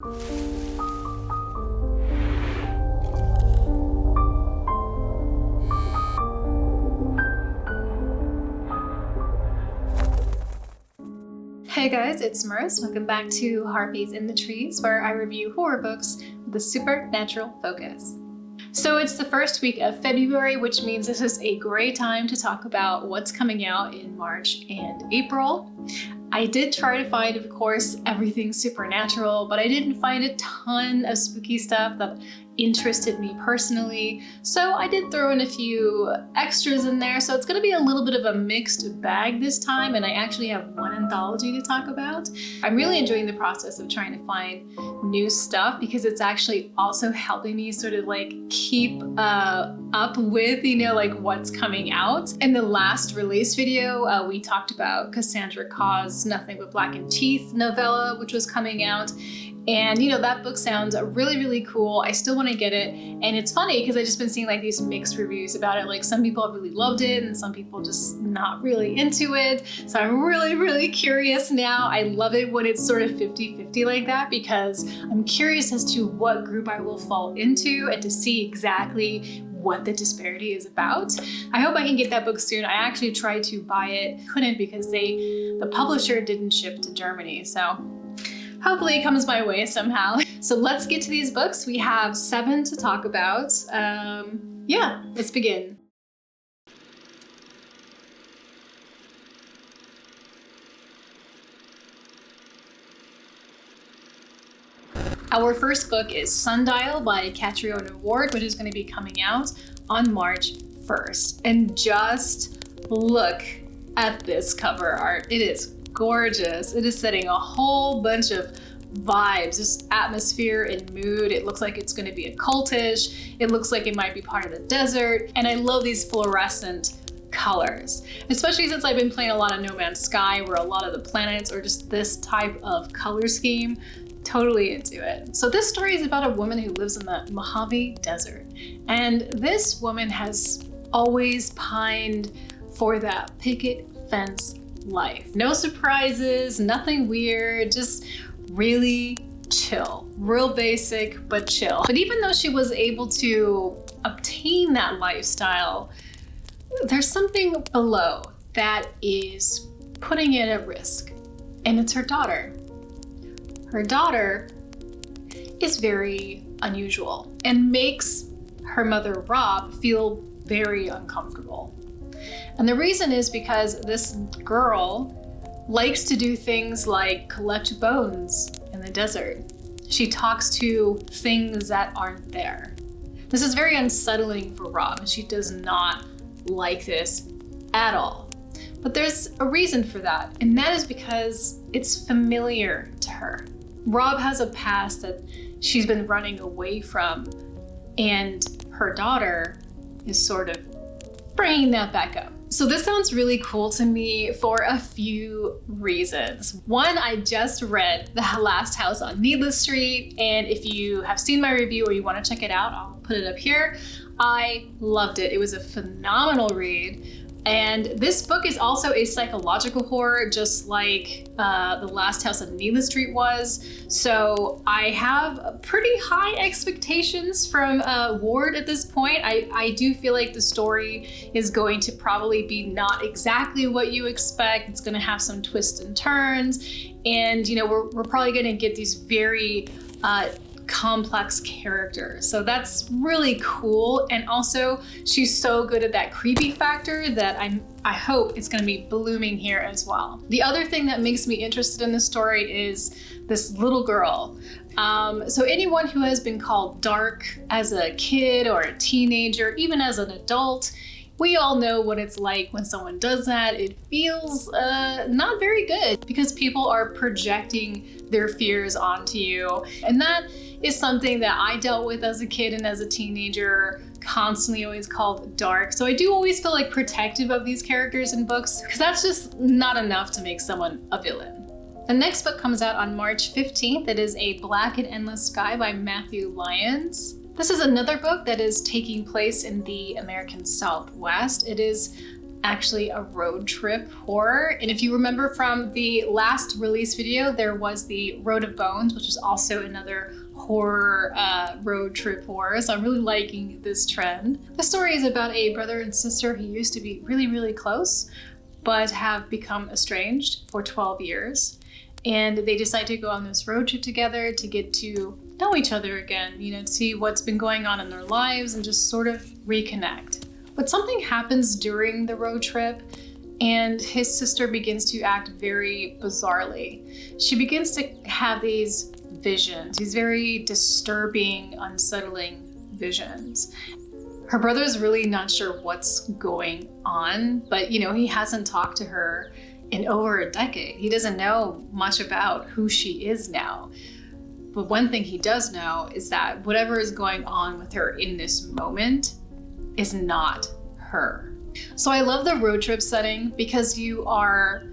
Hey guys, it's Maris. Welcome back to Harpies in the Trees, where I review horror books with a supernatural focus. So it's the first week of February, which means this is a great time to talk about what's coming out in March and April. I did try to find, of course, everything supernatural, but I didn't find a ton of spooky stuff that interested me personally. So I did throw in a few extras in there. So it's going to be a little bit of a mixed bag this time. And I actually have one anthology to talk about. I'm really enjoying the process of trying to find new stuff because it's actually also helping me sort of like keep up with, like what's coming out. In the last release video, we talked about Cassandra Caw's Nothing But Blackened Teeth novella, which was coming out. And that book sounds really, really cool. I still want to get it. And it's funny because I've just been seeing like these mixed reviews about it. Like some people have really loved it and some people just not really into it. So I'm really, really curious now. I love it when it's sort of 50-50 like that because I'm curious as to what group I will fall into and to see exactly what the disparity is about. I hope I can get that book soon. I actually tried to buy it, couldn't because the publisher didn't ship to Germany. So hopefully it comes my way somehow. So let's get to these books. We have 7 to talk about. Yeah, let's begin. Our first book is Sundial by Catriona Ward, which is going to be coming out on March 1st. And just look at this cover art. It is gorgeous. It is setting a whole bunch of vibes, just atmosphere and mood. It looks like it's going to be occultish. It looks like it might be part of the desert. And I love these fluorescent colors, especially since I've been playing a lot of No Man's Sky, where a lot of the planets are just this type of color scheme. Totally into it. So this story is about a woman who lives in the Mojave Desert. And this woman has always pined for that picket fence life. No surprises, nothing weird, just really chill. Real basic, but chill. But even though she was able to obtain that lifestyle, there's something below that is putting it at risk. And it's her daughter. Her daughter is very unusual and makes her mother, Rob, feel very uncomfortable. And the reason is because this girl likes to do things like collect bones in the desert. She talks to things that aren't there. This is very unsettling for Rob. She does not like this at all. But there's a reason for that, and that is because it's familiar to her. Rob has a past that she's been running away from, and her daughter is sort of bringing that back up. So this sounds really cool to me for a few reasons. One, I just read The Last House on Needless Street, and if you have seen my review or you want to check it out, I'll put it up here. I loved it. It was a phenomenal read. And this book is also a psychological horror, just like The Last House on Needless Street was. So I have pretty high expectations from Ward at this point. I do feel like the story is going to probably be not exactly what you expect. It's going to have some twists and turns. And, we're probably going to get these very complex character. So that's really cool. And also she's so good at that creepy factor that I hope it's going to be blooming here as well. The other thing that makes me interested in this story is this little girl. So anyone who has been called dark as a kid or a teenager, even as an adult, we all know what it's like when someone does that. It feels not very good because people are projecting their fears onto you. And that is something that I dealt with as a kid and as a teenager, constantly always called dark. So I do always feel like protective of these characters in books because that's just not enough to make someone a villain. The next book comes out on March 15th. It is A Black and Endless Sky by Matthew Lyons. This is another book that is taking place in the American Southwest. It is actually a road trip horror. And if you remember from the last release video, there was the Road of Bones, which is also another horror road trip horror. So I'm really liking this trend. The story is about a brother and sister who used to be really, really close, but have become estranged for 12 years. And they decide to go on this road trip together to get to know each other again, you know, see what's been going on in their lives and just sort of reconnect. But something happens during the road trip and his sister begins to act very bizarrely. She begins to have these visions, these very disturbing, unsettling visions. Her brother's really not sure what's going on, but you know, he hasn't talked to her in over a decade. He doesn't know much about who she is now. But one thing he does know is that whatever is going on with her in this moment is not her. So I love the road trip setting because you are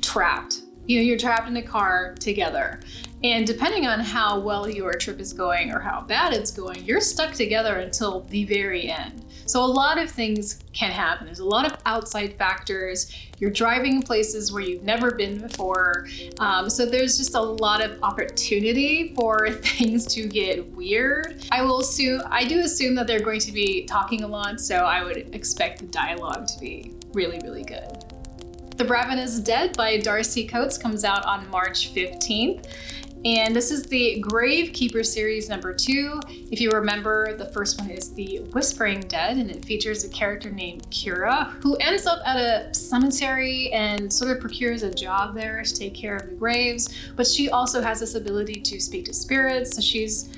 trapped. You know, you're trapped in a car together. And depending on how well your trip is going or how bad it's going, you're stuck together until the very end. So a lot of things can happen. There's a lot of outside factors. You're driving places where you've never been before. So there's just a lot of opportunity for things to get weird. I do assume that they're going to be talking a lot, so I would expect the dialogue to be really, really good. The Ravenous Dead by Darcy Coates comes out on March 15th. And this is the Gravekeeper series number 2. If you remember, the first one is the Whispering Dead, and it features a character named Kira, who ends up at a cemetery and sort of procures a job there to take care of the graves. But she also has this ability to speak to spirits, so she's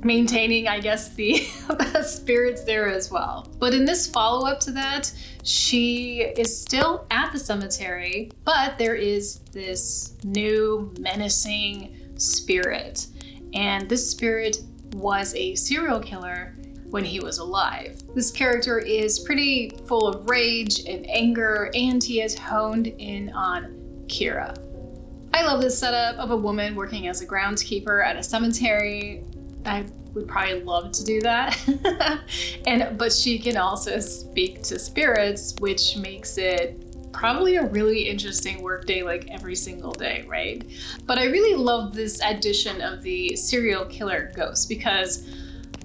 maintaining, I guess, the spirits there as well. But in this follow-up to that, she is still at the cemetery, but there is this new menacing spirit. And this spirit was a serial killer when he was alive. This character is pretty full of rage and anger, and he has honed in on Kira. I love this setup of a woman working as a groundskeeper at a cemetery. I would probably love to do that. But she can also speak to spirits, which makes it probably a really interesting workday, like every single day, right? But I really love this addition of the serial killer ghost because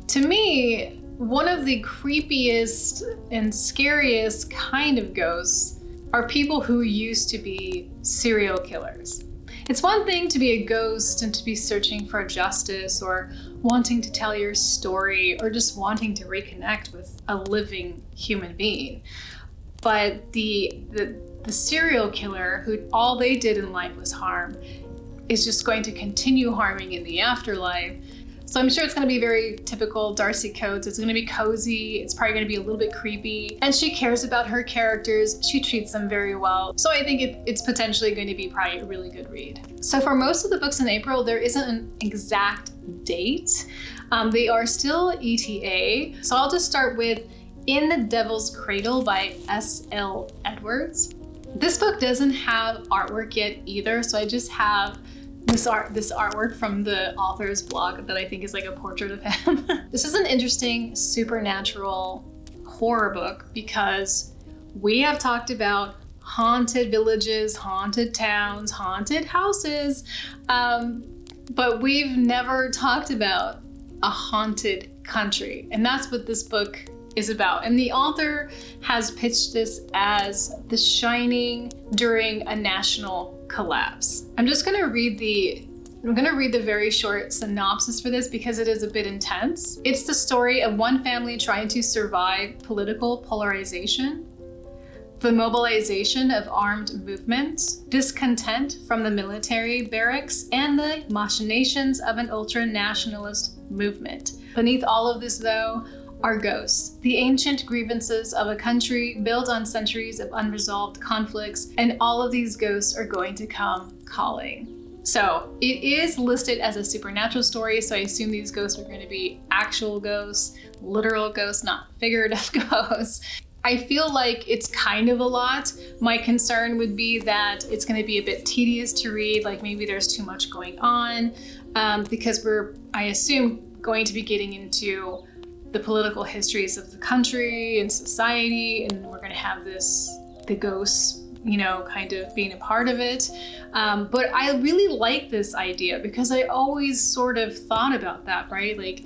to me, one of the creepiest and scariest kind of ghosts are people who used to be serial killers. It's one thing to be a ghost and to be searching for justice or wanting to tell your story or just wanting to reconnect with a living human being. But the serial killer who all they did in life was harm is just going to continue harming in the afterlife. So I'm sure it's going to be very typical Darcy Coates. It's going to be cozy. It's probably going to be a little bit creepy. And she cares about her characters. She treats them very well. So I think it's potentially going to be probably a really good read. So for most of the books in April, there isn't an exact date. They are still ETA. So I'll just start with In the Devil's Cradle by S.L. Edwards. This book doesn't have artwork yet either. So I just have this artwork from the author's blog that I think is like a portrait of him. This is an interesting supernatural horror book because we have talked about haunted villages, haunted towns, haunted houses, but we've never talked about a haunted country. And that's what this book is about. And the author has pitched this as The Shining during a national collapse. I'm gonna read the very short synopsis for this because it is a bit intense. It's the story of one family trying to survive political polarization, the mobilization of armed movements, discontent from the military barracks, and the machinations of an ultra-nationalist movement. Beneath all of this, though, are ghosts, the ancient grievances of a country built on centuries of unresolved conflicts, and all of these ghosts are going to come calling. So it is listed as a supernatural story, so I assume these ghosts are going to be actual ghosts, literal ghosts, not figurative ghosts. I feel like it's kind of a lot. My concern would be that it's going to be a bit tedious to read, like maybe there's too much going on, because I assume, going to be getting into the political histories of the country and society, and we're gonna have the ghosts, you know, kind of being a part of it. But I really like this idea because I always sort of thought about that, right? Like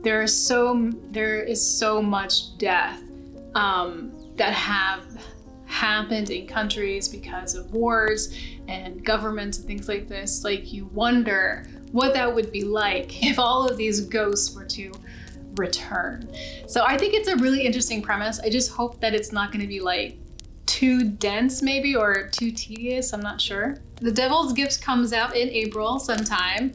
there is so much death that have happened in countries because of wars and governments and things like this. Like you wonder what that would be like if all of these ghosts were to return. So I think it's a really interesting premise. I just hope that it's not going to be like too dense maybe, or too tedious. I'm not sure. The Devil's Gift comes out in April sometime.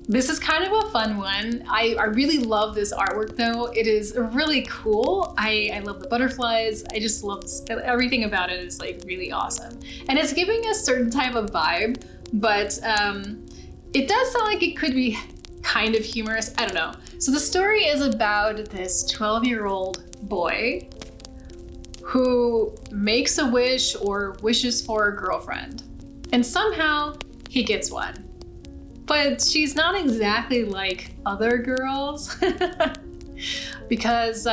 This is kind of a fun one. I really love this artwork though. It is really cool. I love the butterflies. I just love everything about it is like really awesome. And it's giving a certain type of vibe, but it does sound like it could be kind of humorous. I don't know. So the story is about this 12-year-old boy who makes a wish or wishes for a girlfriend. And somehow he gets one. But she's not exactly like other girls because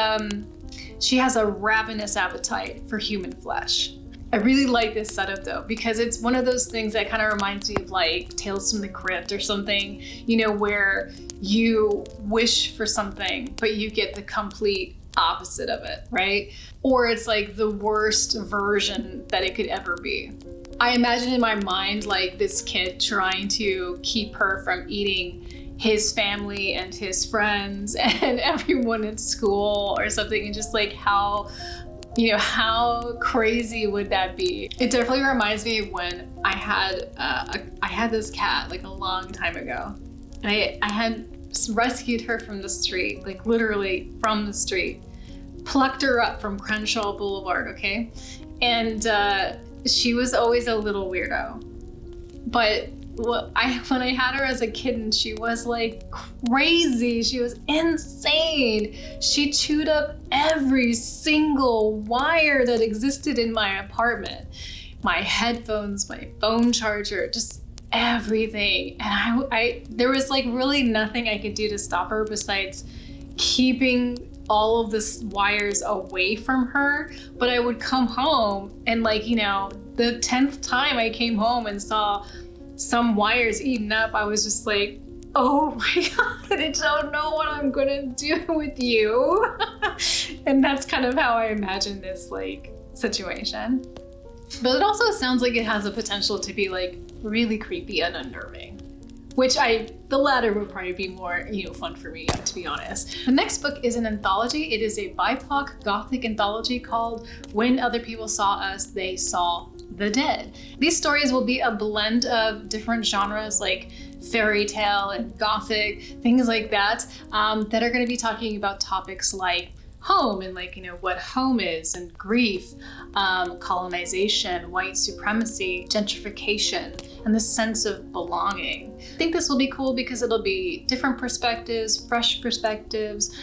she has a ravenous appetite for human flesh. I really like this setup though, because it's one of those things that kind of reminds me of like Tales from the Crypt or something, you know, where you wish for something, but you get the complete opposite of it, right? Or it's like the worst version that it could ever be. I imagine in my mind like this kid trying to keep her from eating his family and his friends and everyone at school or something, and just like how, you know, how crazy would that be? It definitely reminds me of when I had this cat like a long time ago, and I had rescued her from the street, like literally from the street, plucked her up from Crenshaw Boulevard, okay? And she was always a little weirdo. But when I had her as a kitten, she was like crazy. She was insane. She chewed up every single wire that existed in my apartment. My headphones, my phone charger, just everything. And there was like really nothing I could do to stop her besides keeping all of the wires away from her. But I would come home and like, you know, the 10th time I came home and saw some wires eaten up, I was just like, oh my God, I don't know what I'm gonna do with you. And that's kind of how I imagine this like situation. But it also sounds like it has a potential to be like really creepy and unnerving, which the latter would probably be more, you know, fun for me, to be honest. The next book is an anthology. It is a BIPOC Gothic anthology called When Other People Saw Us, They Saw the Dead. These stories will be a blend of different genres like fairy tale and Gothic, things like that, that are going to be talking about topics like home and like, you know, what home is, and grief, colonization, white supremacy, gentrification, and the sense of belonging. I think this will be cool because it'll be different perspectives, fresh perspectives,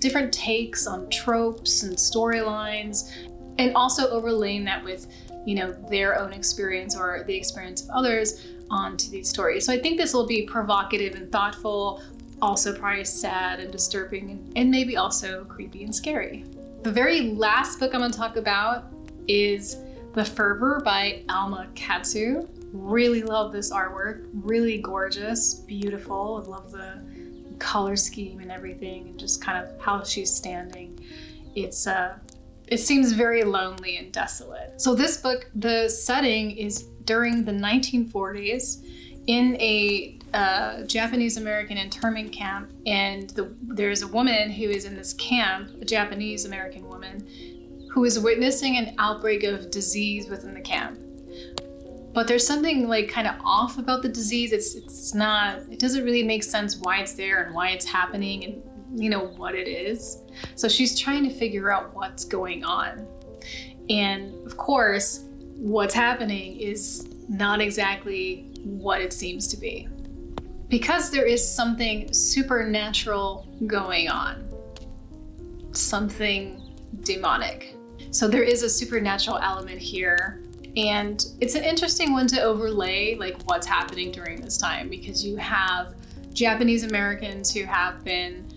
different takes on tropes and storylines, and also overlaying that with, you know, their own experience or the experience of others onto these stories. So I think this will be provocative and thoughtful, also probably sad and disturbing, and maybe also creepy and scary. The very last book I'm going to talk about is The Fervor by Alma Katsu. Really love this artwork, really gorgeous, beautiful. I love the color scheme and everything, and just kind of how she's standing. It seems very lonely and desolate. So this book, the setting is during the 1940s in a Japanese American internment camp, and there's a woman who is in this camp, a Japanese American woman, who is witnessing an outbreak of disease within the camp. But there's something like kind of off about the disease. It doesn't really make sense why it's there and why it's happening and, you know, what it is. So she's trying to figure out what's going on. And of course, what's happening is not exactly what it seems to be, because there is something supernatural going on, something demonic. So there is a supernatural element here, and it's an interesting one to overlay like what's happening during this time, because you have Japanese Americans who have been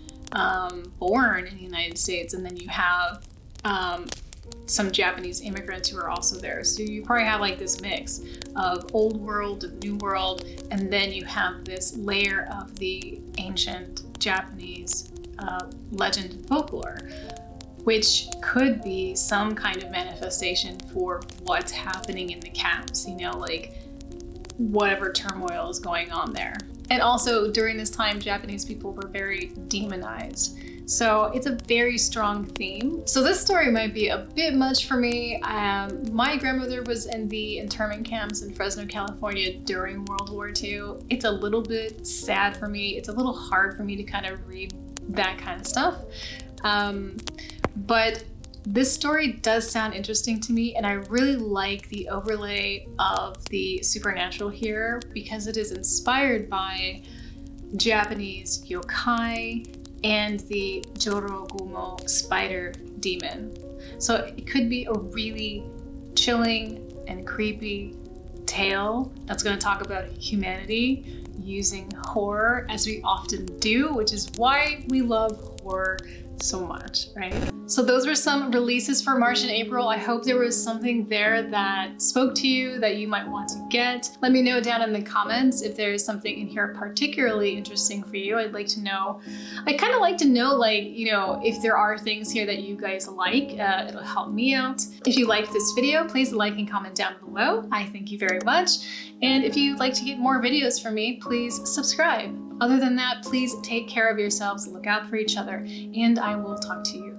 born in the United States, and then you have some Japanese immigrants who are also there. So you probably have like this mix of old world and new world, and then you have this layer of the ancient Japanese legend and folklore, which could be some kind of manifestation for what's happening in the camps, you know, like whatever turmoil is going on there. And also during this time, Japanese people were very demonized. So it's a very strong theme. So this story might be a bit much for me. My grandmother was in the internment camps in Fresno, California during World War II. It's a little bit sad for me. It's a little hard for me to kind of read that kind of stuff. But this story does sound interesting to me, and I really like the overlay of the supernatural here because it is inspired by Japanese yokai and the Jorogumo spider demon. So it could be a really chilling and creepy tale that's going to talk about humanity using horror, as we often do, which is why we love horror so much, right? So those were some releases for March and April. I hope there was something there that spoke to you that you might want to get. Let me know down in the comments if there's something in here particularly interesting for you. I'd like to know. I kind of like to know, like, you know, if there are things here that you guys like. It'll help me out. If you liked this video, please like and comment down below. I thank you very much. And if you'd like to get more videos from me, please subscribe. Other than that, please take care of yourselves, look out for each other, and I will talk to you